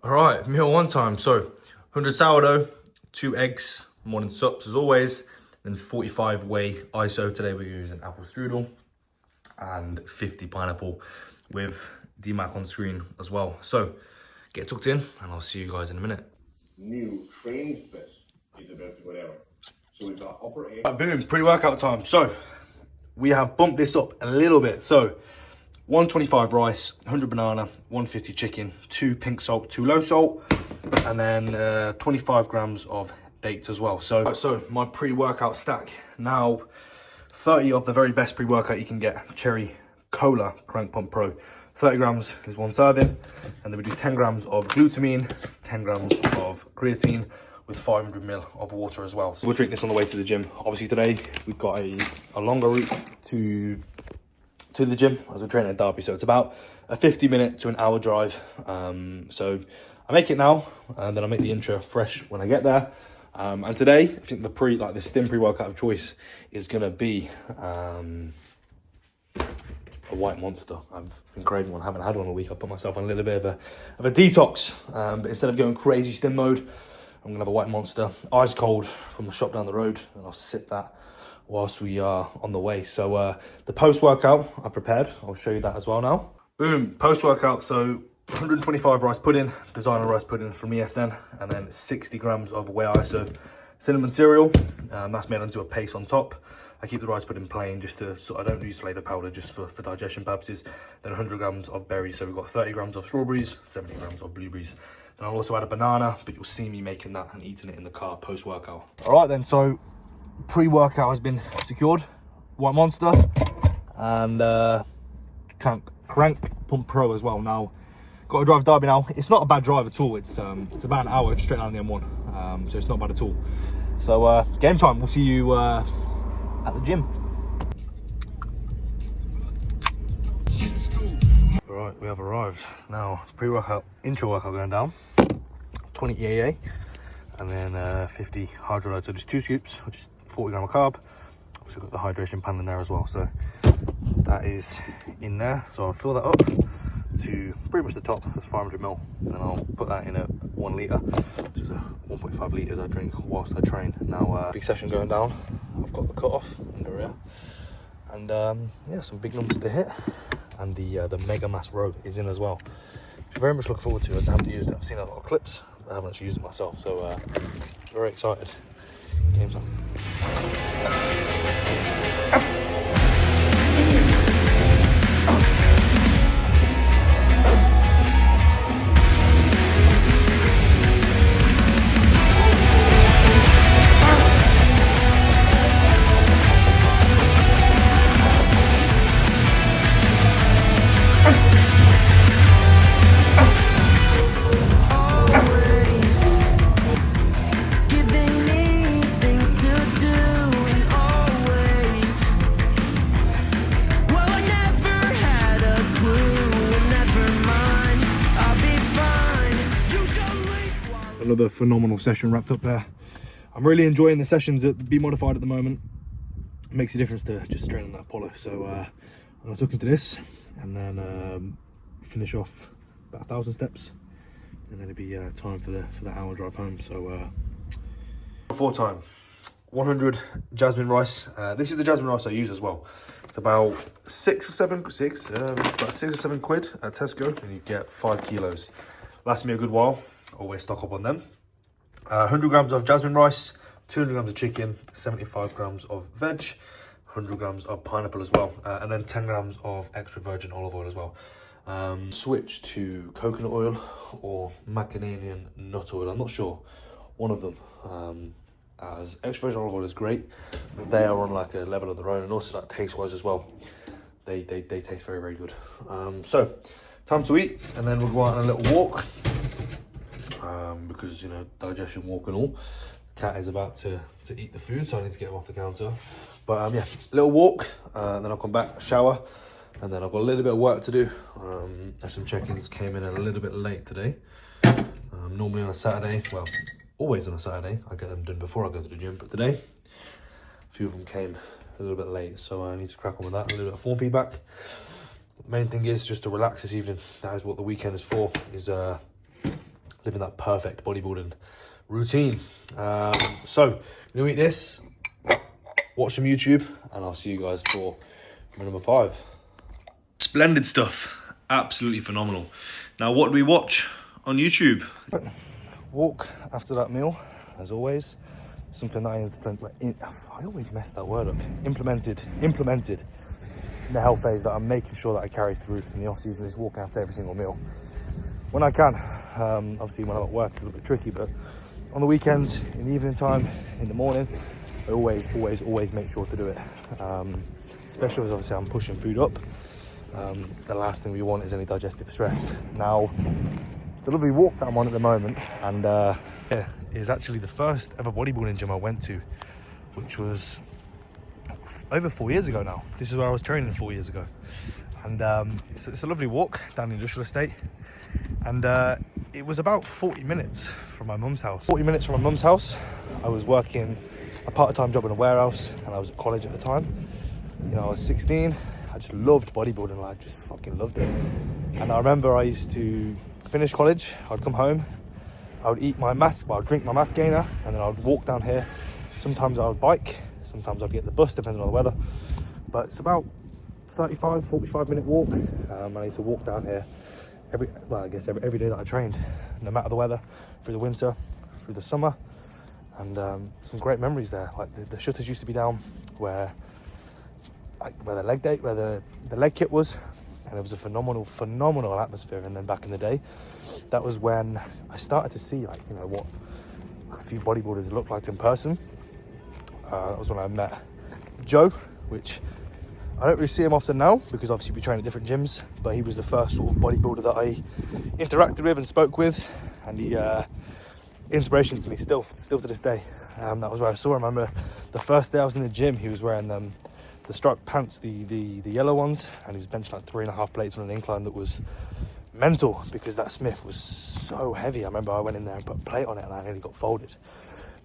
All right, meal one time. So 100 sourdough, 2 eggs, morning sups as always, and 45 whey ISO. Today we're using apple strudel and 50 pineapple with DMAC on screen as well. So get tucked in and I'll see you guys in a minute. New training split is about to go down. So we've got upper eight. Right, boom, pre-workout time. So we have bumped this up a little bit. So 125 rice, 100 banana, 150 chicken, 2 pink salt, 2 low salt, and then 25 grams of dates as well. So my pre-workout stack. Now, 30 of the very best pre-workout you can get, Cherry Cola Crank Pump Pro. 30 grams is 1 serving, and then we do 10 grams of glutamine, 10 grams of creatine, with 500 ml of water as well. So we'll drink this on the way to the gym. Obviously today we've got a longer route to the gym as we're training at Derby, so it's about a 50-minute to an hour drive. So I make it now, and then I make the intro fresh when I get there. And today, I think the stim pre-workout of choice is gonna be a white monster. I've been craving one, haven't had one all week. I put myself on a little bit of a detox, but instead of going crazy stim mode, I'm gonna have a white monster, ice cold from the shop down the road, and I'll sip that whilst we are on the way. So the post-workout I've prepared, I'll show you that as well now. Boom, post-workout, so 125 rice pudding, designer rice pudding from ESN, and then 60 grams of whey iso cinnamon cereal. That's made into a paste on top. I keep the rice pudding plain just to, so I don't use flavor powder, just for digestion purposes. Then 100 grams of berries, so we've got 30 grams of strawberries, 70 grams of blueberries. Then I'll also add a banana, but you'll see me making that and eating it in the car post-workout. All right then, so pre-workout has been secured, white monster, and crank pump pro as well. Now got to drive Derby now. It's not a bad drive at all. It's about an hour straight down the M1, so it's not bad at all. So game time, we'll see you at the gym. All right, we have arrived. Now pre-workout, intro workout going down, 20 EAA, and then 50 hydrolyte, so just 2 scoops, which is 40 gram of carb. Also got the hydration pan in there as well, so that is in there. So I'll fill that up to pretty much the top, that's 500 ml, and then I'll put that in a 1 litre, which is 1.5 litres I drink whilst I train. Now big session going down, I've got the cut-off in the rear, and yeah, some big numbers to hit, and the mega mass row is in as well, which I'm very much looking forward to, as I haven't used it. I've seen a lot of clips, I haven't actually used it myself, so very excited. Game time. Another phenomenal session wrapped up there. I'm really enjoying the sessions at Be Modified at the moment. It makes a difference to just training that Apollo. So I'm gonna look into this and then finish off about 1,000 steps, and then it'll be time for the hour drive home. So 4 time 100 jasmine rice. This is the jasmine rice I use as well. It's about 6 or 7 quid at Tesco, and you get 5 kilos. Lasts me a good while. Always stock up on them. 100 grams of jasmine rice, 200 grams of chicken, 75 grams of veg, 100 grams of pineapple as well, and then 10 grams of extra virgin olive oil as well. Switch to coconut oil or macadamian nut oil, I'm not sure, one of them. As extra virgin olive oil is great, but they are on like a level of their own, and also like taste wise as well, they taste very, very good. So time to eat, and then we'll go out on a little walk, because, you know, digestion walk and all. Cat is about to eat the food, so I need to get him off the counter. But yeah, little walk, and then I'll come back, shower, and then I've got a little bit of work to do. Some check-ins came in a little bit late today. Normally on a Saturday, well, always on a Saturday, I get them done before I go to the gym, but today a few of them came a little bit late, so I need to crack on with that. A little bit of form feedback. The main thing is just to relax this evening. That is what the weekend is for, is living that perfect bodybuilding routine. So, gonna eat this, watch some YouTube, and I'll see you guys for number 5. Splendid stuff, absolutely phenomenal. Now, what do we watch on YouTube? Walk after that meal, as always. Something that I always mess that word up. Implemented in the health phase that I'm making sure that I carry through in the off season is walking after every single meal when I can. Obviously, when I'm at work, it's a little bit tricky, but on the weekends, in the evening time, in the morning, I always make sure to do it. Especially as obviously I'm pushing food up. The last thing we want is any digestive stress. Now, the lovely walk that I'm on at the moment, and yeah, is actually the first ever bodybuilding gym I went to, which was over 4 years ago now. This is where I was training 4 years ago. And it's a lovely walk down the industrial estate. And it was about 40 minutes from my mum's house. 40 minutes from my mum's house. I was working a part-time job in a warehouse, and I was at college at the time. You know, I was 16. I just loved bodybuilding. Like, I just fucking loved it. And I remember I used to finish college, I'd come home, I would eat my I'd drink my mass gainer, and then I would walk down here. Sometimes I would bike, sometimes I'd get the bus, depending on the weather. But it's about 35, 45 minute walk. I used to walk down here every day that I trained, no matter the weather, through the winter, through the summer. And some great memories there. Like the shutters used to be down where the leg kit was, and it was a phenomenal atmosphere. And then back in the day, that was when I started to see, like, you know, what a few bodybuilders looked like in person. That was when I met Joe, which I don't really see him often now because obviously we train at different gyms, but he was the first sort of bodybuilder that I interacted with and spoke with, and he inspiration to me still to this day. That was where I saw him. I remember the first day I was in the gym, he was wearing the striped pants, the yellow ones, and he was benching like 3.5 plates on an incline that was mental because that Smith was so heavy. I remember I went in there and put a plate on it and I nearly got folded.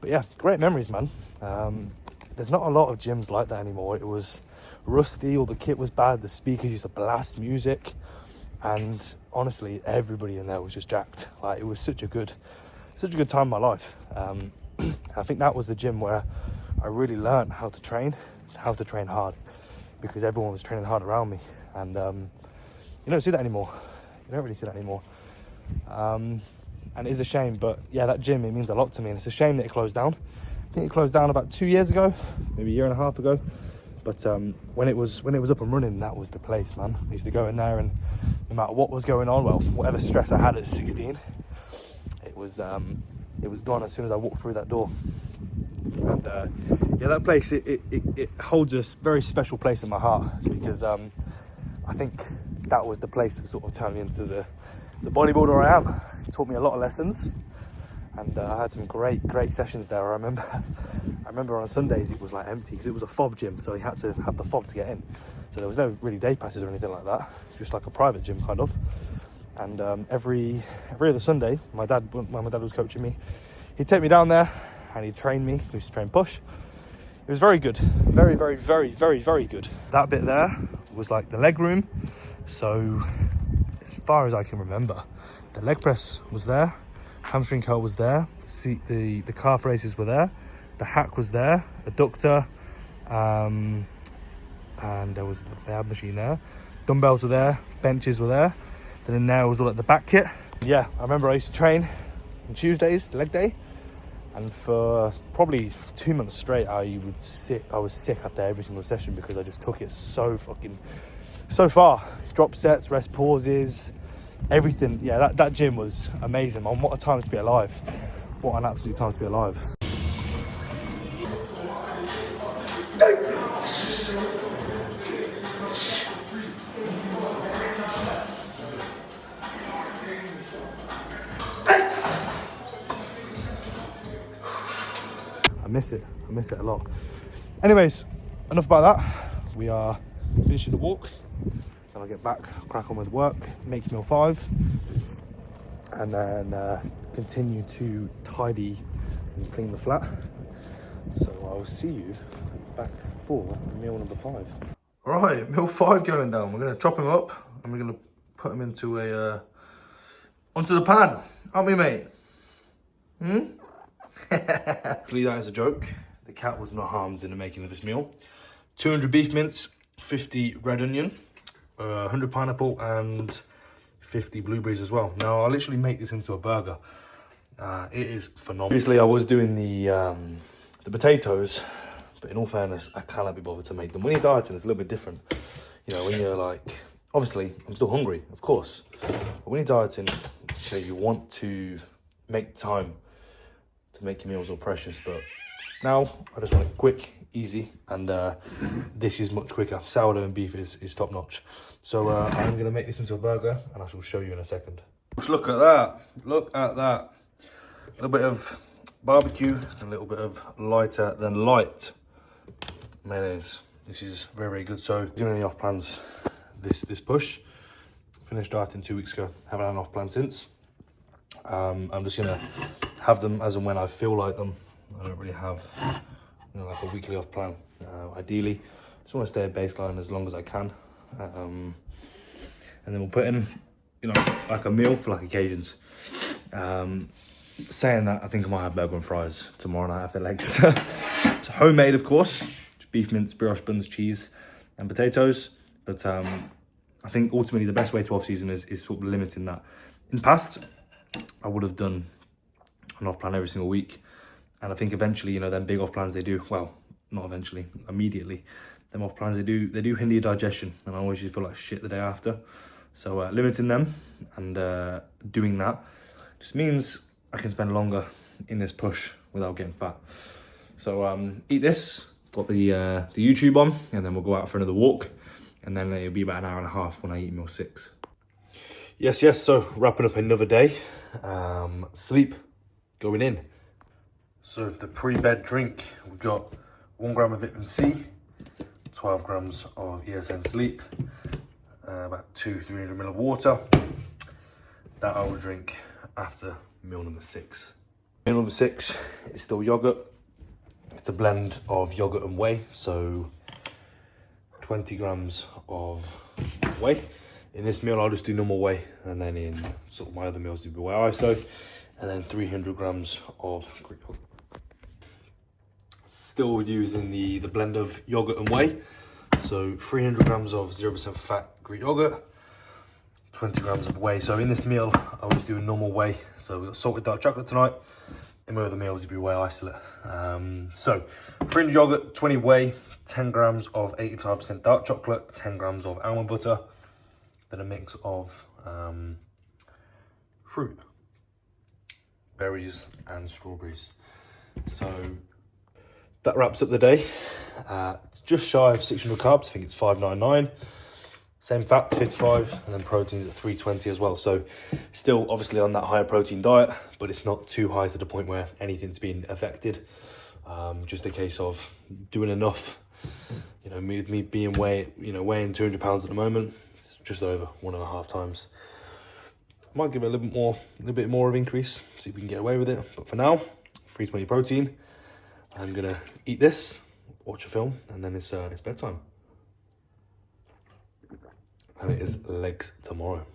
But yeah, great memories, man. There's not a lot of gyms like that anymore. It was rusty, all the kit was bad, the speakers used to blast music, and honestly, everybody in there was just jacked. Like, it was such a good time in my life. I think that was the gym where I really learned how to train hard, because everyone was training hard around me, and you don't see that anymore. You don't really see that anymore. And it is a shame, but yeah, that gym, it means a lot to me, and it's a shame that it closed down. I think it closed down about 2 years ago, maybe a year and a half ago. But when it was up and running, that was the place, man. I used to go in there, and no matter what was going on, well, whatever stress I had at 16, it was gone as soon as I walked through that door. And yeah, that place, it holds a very special place in my heart, because I think that was the place that sort of turned me into the bodybuilder I am. It taught me a lot of lessons, and I had some great sessions there. I remember on Sundays it was like empty because it was a fob gym, so you had to have the fob to get in. So there was no really day passes or anything like that, just like a private gym kind of. And every other Sunday, when my dad was coaching me, he'd take me down there and he'd train me. We used to train push. It was very good, very good. That bit there was like the leg room. So as far as I can remember, the leg press was there, hamstring curl was there, the calf raises were there, the hack was there, adductor, and there was the ab machine there, dumbbells were there, benches were there. Then in there was all like the back kit. Yeah, I remember I used to train on Tuesdays, leg day, and for probably 2 months straight I was sick after every single session because I just took it so far. Drop sets, rest pauses, everything. Yeah, that gym was amazing, man. What a time to be alive. What an absolute time to be alive. I miss it a lot. Anyways, enough about that. We are finishing the walk. Then I'll get back, crack on with work, make meal 5, and then continue to tidy and clean the flat. So I will see you back for meal number 5. All right, meal 5 going down. We're gonna chop him up and we're gonna put him into onto the pan, aren't we, mate? Actually, that is a joke. The cat was not harmed in the making of this meal. 200 beef mince, 50 red onion, 100 pineapple, and 50 blueberries as well. Now, I'll literally make this into a burger. It is phenomenal. Obviously, I was doing the potatoes, but in all fairness, I cannot be bothered to make them. When you're dieting, it's a little bit different. You know, when you're like, obviously, I'm still hungry, of course. But when you're dieting, you want to make time to make your meals all precious. But now, I just want it quick, easy, and this is much quicker. Sourdough and beef is top notch. So I'm going to make this into a burger, and I shall show you in a second. Just look at that. Look at that. A little bit of barbecue, a little bit of lighter than light mayonnaise. This is very, very good. So, doing any off plans this push. Finished dieting 2 weeks ago. Haven't had an off plan since. I'm just gonna have them as and when I feel like them. I don't really have, you know, like a weekly off plan. Ideally, just want to stay at baseline as long as I can, and then we'll put in, you know, like a meal for like occasions. Saying that, I think I might have burger and fries tomorrow night after legs. It's homemade, of course. Beef mince, brioche buns, cheese, and potatoes. But I think ultimately the best way to off-season is sort of limiting that. In the past, I would have done an off-plan every single week. And I think eventually, you know, them big off-plans they do, well, not eventually, immediately. Them off-plans, they do hinder your digestion. And I always just feel like shit the day after. So limiting them and doing that just means I can spend longer in this push without getting fat. So eat this, got the YouTube on, and then we'll go out for another walk, and then it'll be about an hour and a half when I eat meal 6. Yes, so wrapping up another day. Sleep going in. So the pre-bed drink, we've got 1 gram of vitamin C, 12 grams of ESN sleep, about 200-300 ml of water. That I will drink after meal number 6. Meal number 6 is still yogurt. It's a blend of yogurt and whey, so 20 grams of whey. In this meal, I'll just do normal whey, and then in sort of my other meals, it'll be whey ISO, and then 300 grams of Greek yogurt. Still using the blend of yogurt and whey, so 300 grams of 0% fat Greek yogurt, 20 grams of whey. So in this meal, I'll just do a normal whey. So we've got salted dark chocolate tonight. In my other meals, it'll be whey isolate. So 300 yogurt, 20 whey, 10 grams of 85% dark chocolate, 10 grams of almond butter, then a mix of fruit, berries and strawberries. So that wraps up the day. It's just shy of 600 carbs. I think it's 599. Same fats, 55, and then proteins at 320 as well. So still obviously on that higher protein diet, but it's not too high to the point where anything's been affected. Just a case of doing enough. You know, me being weighing 200 pounds at the moment, it's just over 1.5 times. I might give it a little bit more of increase, see if we can get away with it. But for now, 320 protein. I'm gonna eat this, watch a film, and then it's bedtime. And it is legs tomorrow.